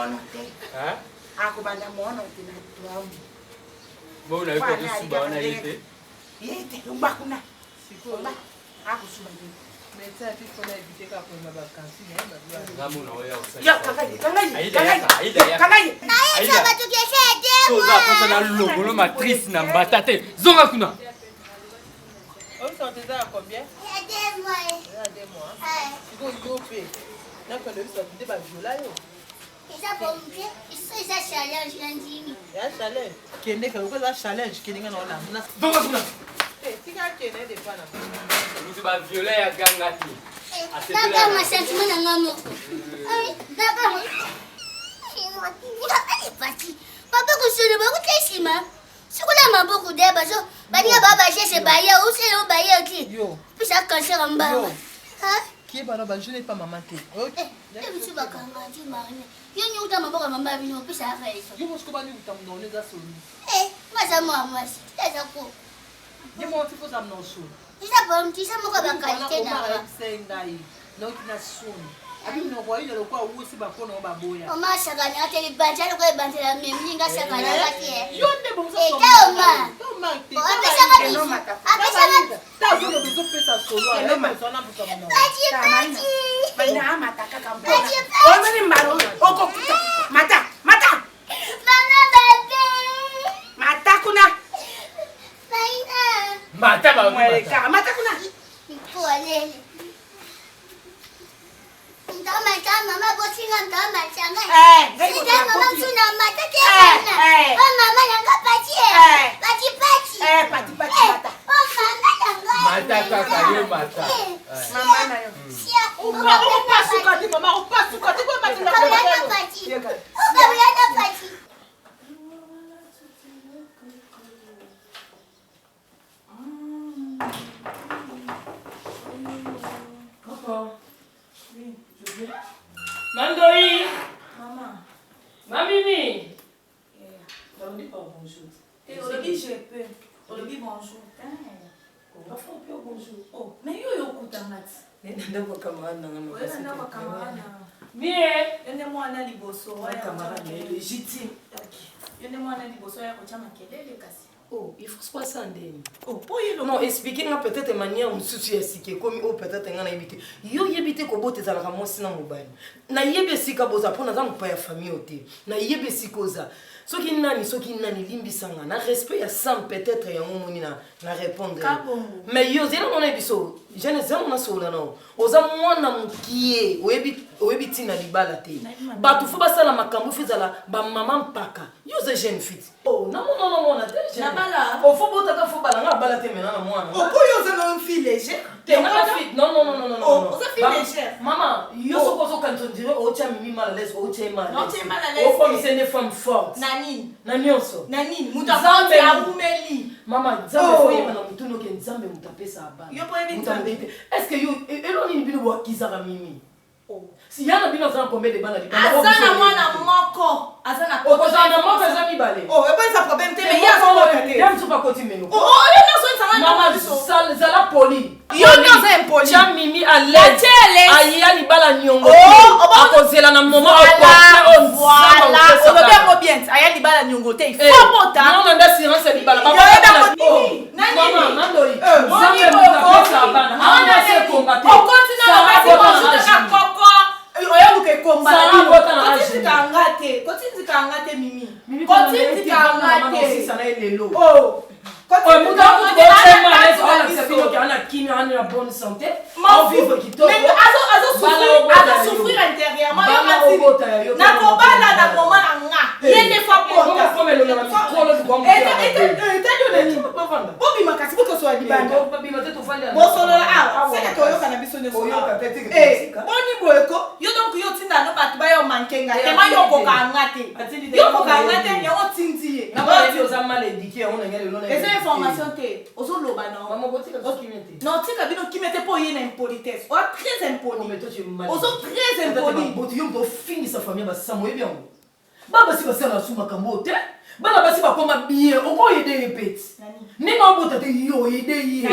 combien? Sukula mabuku de bazo bania baba je baya ou c'est au baya qui puis ça cancer en bas hein qui bana ba je n'ai pas maman té OK et tu vas kanga tu marine yo ni uta maboka mamba bino puis ça fait ça yo mosko bani uta mno neza solo moi ça moi c'est ça ko yo mo tipo ça mno solo ça bon tu ça mo ka ba qualité na sengai no kina solo abi no kwa hiyo lokwa usi bakona obaboya mama shagani ate banja lokwa banja la mimi nga shagani akati yonde bonso so toma toma te apesa ka ta zo bezo pesa solo ale ma sona busa mno Tati Maina mata kaka mbona. Omeni mbaro. Oko kuta. Mata. Mata. Mama bébé. Mata kuna. Maina. Mata ba. Mata kuna. Pole. Mama bosinga ndama changa. Sida mama suna mata tena. Oh mama nanga pati. Pati. Pati mata. Oh mama nanga. Mata kaka yo mata. Mama na yo. Mama upasuka ti mama upasuka ti kwa mati na pati. Ukawiyana pati. Mandoi. Maman. Mamimi. On dit pas bonjour. On dit je peux. On dit bonjour. On va faire un peu bonjour. Oh, mais yo kutamati. Nenda kwa kamana ngana. Wewe ndio kwa kamana. Mie. Yende mwana liboso wa kamana ni legitime. Yende mwana liboso ya kochama kelele kasi. Oh, il faut se passer en demi. Oh, oui, non, expliquez-moi peut-être manière où tu es comme oh peut-être ngana habité. Yo yebité ko bote za la kamosi na mobile. Na yebe sika boza pona za mpa ya famille ote. Na yebe sikoza. Soki nani limbisanga na respect ya sam peut-être ya ngomoni na répondre. Mais yo zela mona biso. Je ne sais pas sola non. Oza mwana mukie oyebi tina libala te. Batu fo basala makambo fizala ba maman mpaka. Yo ze jeune fille. Oh, non mona te. Na bala. O fo bota ka fo bala nga bala te mena na mwana. O ko yo za na fille légère. Te na fille. Non. O za fille légère. Maman, yo so ko so quand on dirait o tia mimi mal à l'aise, o tia mal. Non, tu mal à l'aise. O comme c'est une femme forte. Nani oso. Muta fa te abumeli. Maman, nzambe fo yeba na mutu no ke nzambe mutapesa abana. Yo po yebi nzambe. Est-ce que yo eloni bino wa kizaka mimi? Oh. Si yana bino za combien de bana libana. Azana mwana moko. Azana ko. Azana moko za mibale. Oh, e pas ça problème te mais ya so ko. Yam tu pas côté meno. Oh, yo na so tsanga. Maman, ça la poli. Yo na za impoli. Jam mimi à l'aise. Aya libala nyongo. Oh, akozela na moment voilà. On va bien bien. Aya libala nyongo te. Il faut bota. Non, on a assurance libala. Maman, nandoi. Zambe mutapesa bana. Hawana se combattre. On continue à passer koko. Oya luke komba. Continue kangate mimi. Continue kangate. Sana elelo. Oh. Quand muta on a bonne santé. On vivre qui tombe. Mais azo souffrir intérieurement. Na kobala na moment nga. Yende fa bota. Bobi makasi boto so libanda. Bosolola awa. C'est que yo kana biso ne so. Boni boyeko. Yo donc yo tinda no batu ba yo mankenga. Tema yo ko kangate. Yo ko kangate yo tindiye. Na ba yo za mal éduqué on a ngale lona. Eza information te. Ozo loba no. Maman botika kimete. Non, tika bino kimete po yena impolitesse. O très impoli. Mais toi tu es mal. Ozo très impoli. Botu yo do fini sa famille ba samo bien. Baba si ba sala suma kamote. Bala basi ba koma bien. Oko yede répète. Ni ma bota te yo yede yi.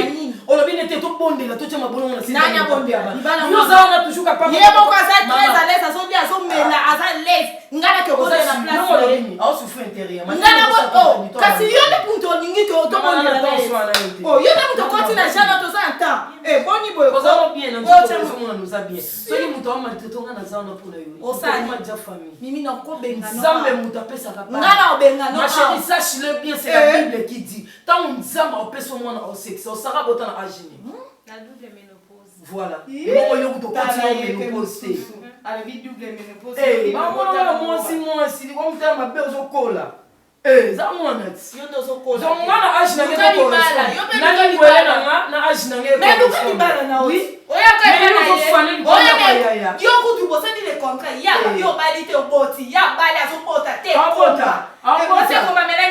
O lo bine te to bonde la to chama bono na sina. Nanya bonde ba. Yo za na toujours capable. Yebo ko za très à l'aise, azo bien azo mela, aza l'aise. Ngana ke ko za na place. Non, lo a souffrir intérieur. Ngana bo kasi yo ne punto ningi ke to bonde la l'aise. Oh, yo ne punto continue jamais to za temps. Boni boy ko za bien na to nous a bien. So ni muto ma te to ngana za na pona yo. O sa ma ja famille. Mimi na ko benga no. Zambe muto pesa ka pa. Ngana obenga no. Ma chérie, sache-le bien, c'est la Bible qui dit. Tant on zamba on peut son monde au sexe, on sera botan à agir. La double ménopause. Voilà. Non, yo to continue ménopause. À la vie double ménopause. Moi si on t'a ma belle au cola. Ça moi net. Yo ndo so cola. Donc ngana age na ngeko cola. Na ngani wela na age na ngeko. Mais nous qui bala na oui. Oya ka na yo kutu bo sandi le contrat ya yo balite oboti ya bala so bota te. Abota. Abota ko mamela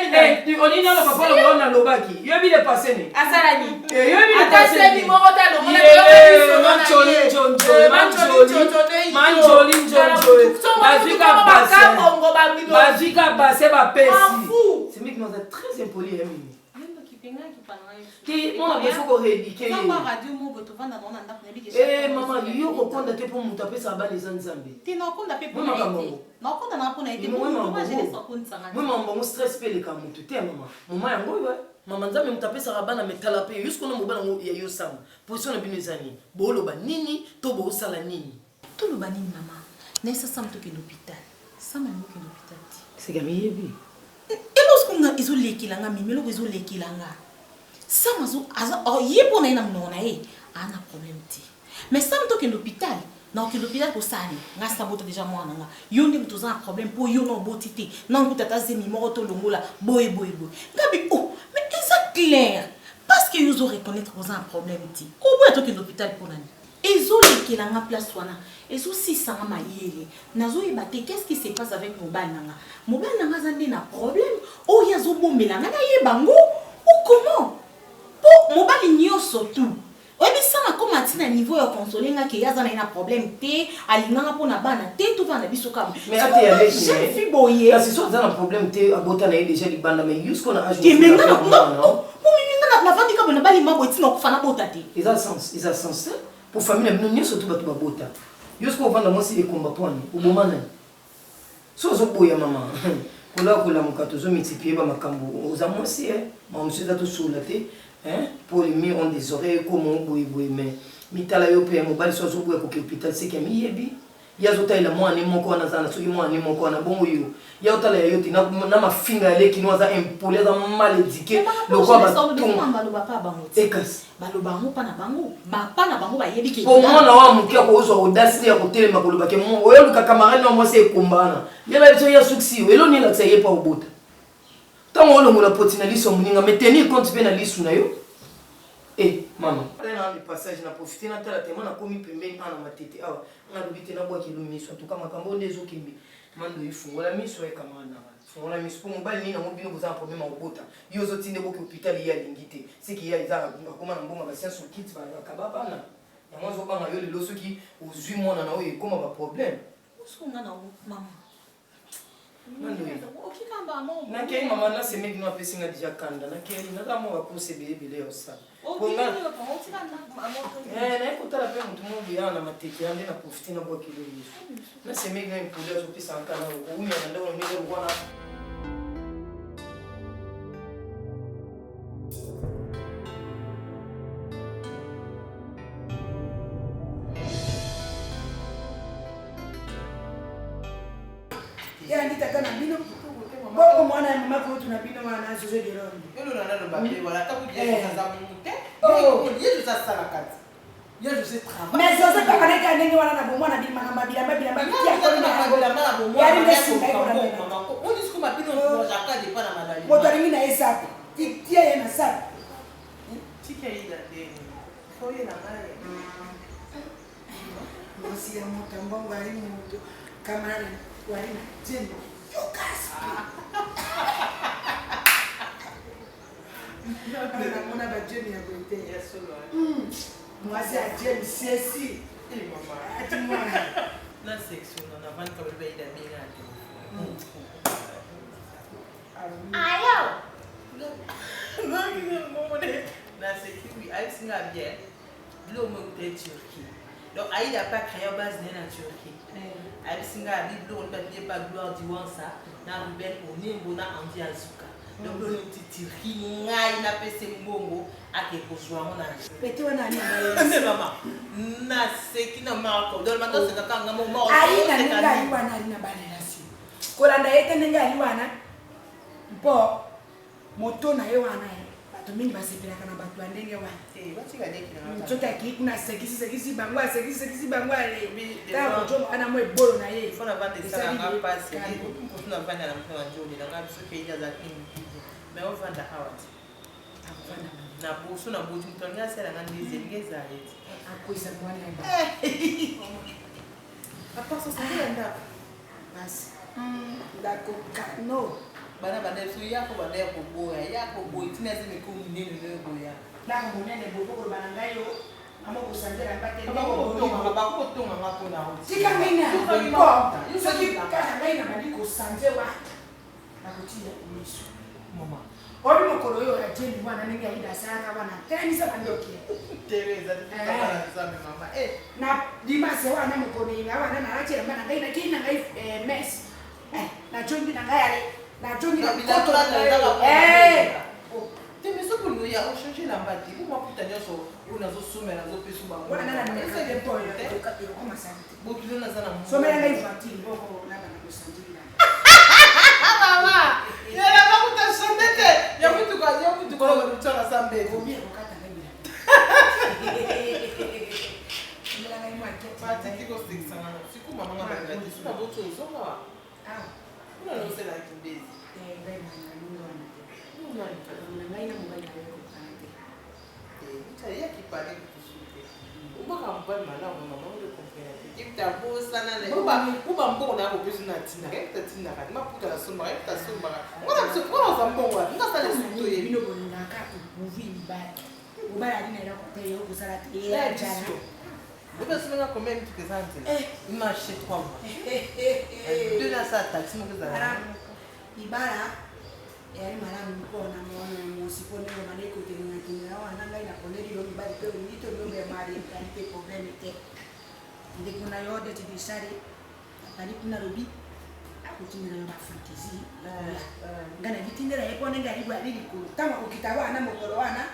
mi. Oni na papa lo na lobaki. Yo bi le passer ni. Asala ni. Yo bi le passer. Ata se mi mo ta lo mo na Bazika basse ba pesi. C'est mec nous est très impoli Mimi. Qui on a besoin ko rédiquer. Maman, yo ko konda te pour muta pesa ba les nzambe. Ti na konda pe pour na pona ite. Moi je laisse ko ntsanga. Moi mon stress pe le kamutu te maman. Maman yango yo. Maman nzambe mutapesa rabana metala pe jusqu'au no mobana ya yo sama. Position na bino ezani. Bolo ba nini to bo sala nini. Tout le banni maman. N'est-ce pas que l'hôpital? Ça m'a dit que l'hôpital. C'est comme il et lorsqu'on a isolé qui l'a mis, mais lorsqu'on isolé qui l'a ça m'a dit, oh, il est pour un problème. Mais ça m'a dit que l'hôpital, non, que l'hôpital pour ça, n'a pas déjà moi, il y a un problème pour y avoir beauté, non, vous t'as zémi, mort au longo là, boy. Gabi, oh, mais c'est clair, parce que vous aurez connaître un problème. Au bout de l'hôpital pour l'année. Et zoli qui l'a en place wana et aussi ça m'a yé nazo yebate qu'est-ce qui se passe avec mobile nanga zande na problème o yazo bombela na ye bango ou comment pour mobile nyo surtout oui mais ça m'a comme atina niveau ya consoler nga ke yaza na problème té alinganga pona bana té tout va na biso kam mais até avec je suis boyé parce que ça un problème té abota na déjà li banda mais jusqu'on a ajouté mais non na vandi ka bona bali mabo etina ko fana bota té ils a sens pour famille nous surtout batu babota jusqu'au vendre moi c'est les combats poni au moment là so boya maman kola mukato zo multiplier ba makambo aux amours c'est mon monsieur da to soulaté hein pour les miens ont des oreilles comme boy mais mitala yo pe mobile so boya ko hôpital c'est que mi yebi ya zota ila mwana moko na zana so mwana moko na bongo yo ya otala yo tina na mafinga le kino za impolé za mal éduqué le roi ba ekas balobango pa na bango ba yebi ke pour moi na wa mukia ko zo audacité ya ko telema ko lobake mo oyo luka camarade na mo se kombana ya ba biso ya succès elo ni la tsaye pa obota tango lo ngola potina liso muninga meteni compte pe na lisu na yo maman na passage na profiter na tala tema na komi pembeni ana matete awa na lobite na bwa ki lumiso en tout cas makambo ndezo kimbi mando ifungola miso e kamana fungola miso pour mobile ni na mobino vous un problème obota yo zo tinde boki hôpital ya lingite c'est qu'il y a isa ngakoma na mbonga ba science kit ba kababa na ya mwanzo banga yo lelo soki uzwi mwana na oyo koma ba problème usunga na maman na kei mama na se meki no apesinga déjà kanda na kei na kama wa kose bele osa ponga na ekutala pe mutu mo biyana mateke ande na profiter na bwa kilo yesu na se meki na impole zo pisa nkana o umya na ndawo mimi ngo na ya ndita kana bino bongo mwana ya mama ko tunabino wana zozo de rondo elo na ndo bape wala ta ku je za munte oh yesu za sala kati yesu se travail mais zozo ka kana ka ndenge wana na bomwana bi makamba bila ya ko na bomwana ya ri ndesi ka ko na mama ko on dit comme apino ko jaka de pana madali mo tori mina esapo tikia ya na sa tikia ida de foye na mare mosi ya motambongo ali muto kamari wali na jeni Mona ba Jemi ya gote. Yes, Lord. Mwasi a Jemi siesi. Ati mwana. Na section on avant ka bebe ida minga ati. Ayo. Na section oui, ai singa bien. Lo mo te Turquie. Donc Aïda a pas créé base na Turquie. Ai singa bi lo on pas gloire du wansa. Na rebelle on est bona andi azuka. Donc le petit Turquie ngai na pese mbongo ake kozwa mona. Pete wana ni mais maman na seki na mako donc maintenant c'est quand ngamo mort Aïda ninga iwana na balelasi. Kolanda yete ninga iwana. Mpo moto na ye wana ye. Bato mingi basepela kana bato andenge wana. Batika deki na. Mtoto akikuna sekisi bangwa ale. Ta kojo ana mo ebolo na ye. Fona vande ça na passe. Ko na vande na mwana joli na ngabi so ke ya za kimi. Mais on vanda hawat. Na boso na boju mtonga sala ngandi zengeza eti. Akoisa mwana ya. Apa so sala nda. Basi. Ndako no. Bana so yako bana yako boy tineze mikono nini leo boya. Na munene bobo bana ngayo. Amo kusandera mbate. Bako tonga ngapo na ho. Tika mina. Ko. Yusoki kana ngaina bali kusanzewa. Nakutia umiso. Mama. Ori mokolo yo ya jeni mwana ninga ida sana bana. Tena nisa bandoki. Teresa tikabana zame mama. Na dimase wana mokolo inga wana na achira bana ngaina kina ngai mes. Na chongi na ngai ale. Na chongi na bikoto. Timiso ya on changer la mbati. Pour moi putain nyoso on a zo sommer na zo pesu ba. Wana na c'est des points comment ça. Bokilo na zana. Sommer na infantil boko na bana kusandila. Mama, ya la ba kuta sondete. Ya mtu kwa kutoka sambe. Bomia ukata ngai. Pati tiko stikisana. Siku mama ngaba ngati sina boto uzonga. Ah. Una no se la kimbezi. Ngai mwana mungu ana. Mungu ana ngai na mungu ana. Ya kipale kusuke. Ubaka mbali malamu mama ule comprendre. Kipta bosa na le. Uba mbongo na ko bezu na tina. Kipta tina ka. Maputa la somba, kipta somba. Ngona msukona za mbongo. Ngasa le suto ye. Bino bonina ka movie mbaya. Ubaya dina ila ko teyo kusala teya jana. Uba sima quand même tu présentes. Il m'a acheté 3 mois. Deux na sa taxi mo kuzala. Ibara yari malamu mkona mwana musipone ngomane kutenga tinga wana ngai na poneli lo mibali pe unito lo be mari kanite problème te ndi kuna yode tidisari ali kuna robi akutinira na fantasy ngana vitindira yepo nenga libwa lili ku kama ukitawa na mokolo wana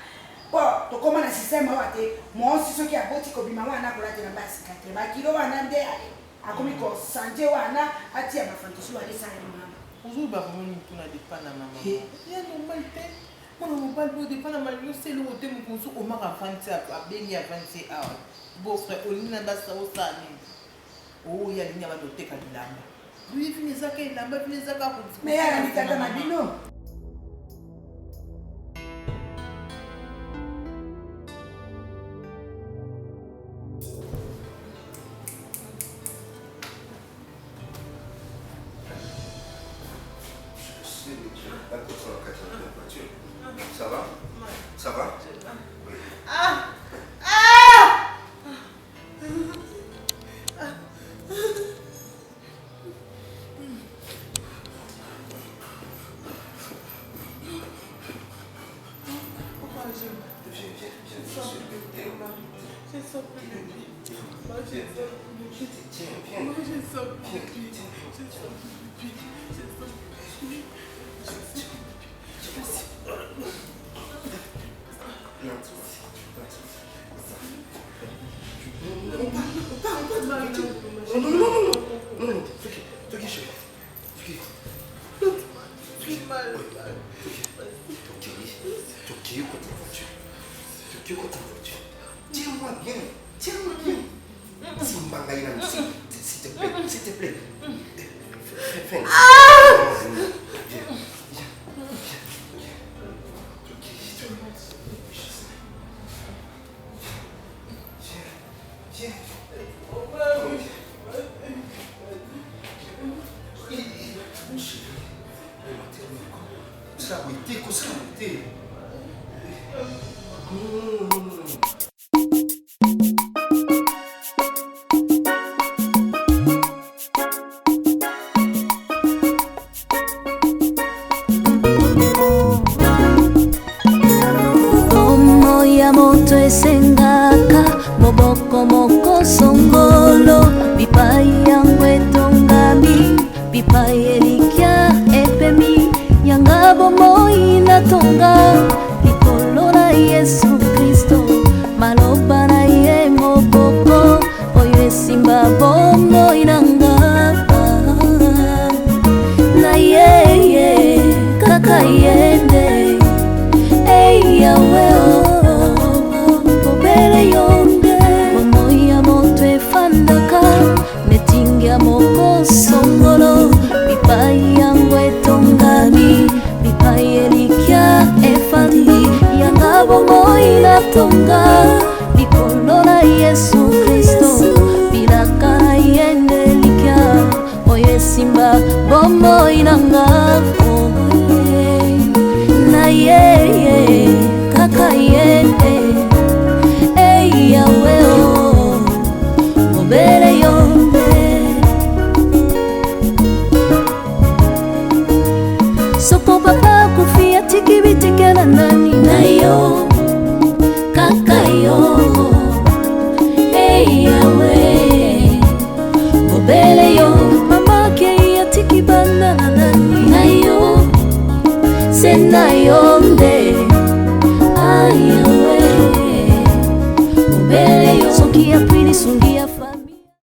po tokoma na système wate monsi soki aboti ko bima wana kulate na basi kate ba kilo wana nde akomi ko santé wana atia ba fantasy wale sana mama Uzuba moni tuna depana mama. Ya normal te. Mwana mobile bo depana malio c'est le hotel mo konso o mara fanti a beni a 20 hours. Bo frère olina basa o sani. O ya linya ba doteka dilamba. Lui fini zaka ilamba fini zaka ko. Mais ya ni tata mabino. Ça va? Ça va? Oui. Tiens-moi bien. S'il te plaît. Fais. Sengaka moboko moko songolo bipai yangu etongami bipai elikia epemi yanga bomoi natonga likolo na Yesu Kristo maloba na ye moboko oyo esimba bomoi nanga na yeye kaka yende yawe moko songolo bipai yangu etongami bipai elikia efandi yanga bomoi natonga likolo na Yesu Kristo bilaka na yende elikia oyo esimba bomoi nanga na yeye kaka yende yawe obere yonde Sopo papa kufia tiki bitikela nani na yo kaka yo yawe obele yo mama ke ya tiki banda nani na yo sena yonde soki ya pili sungi ya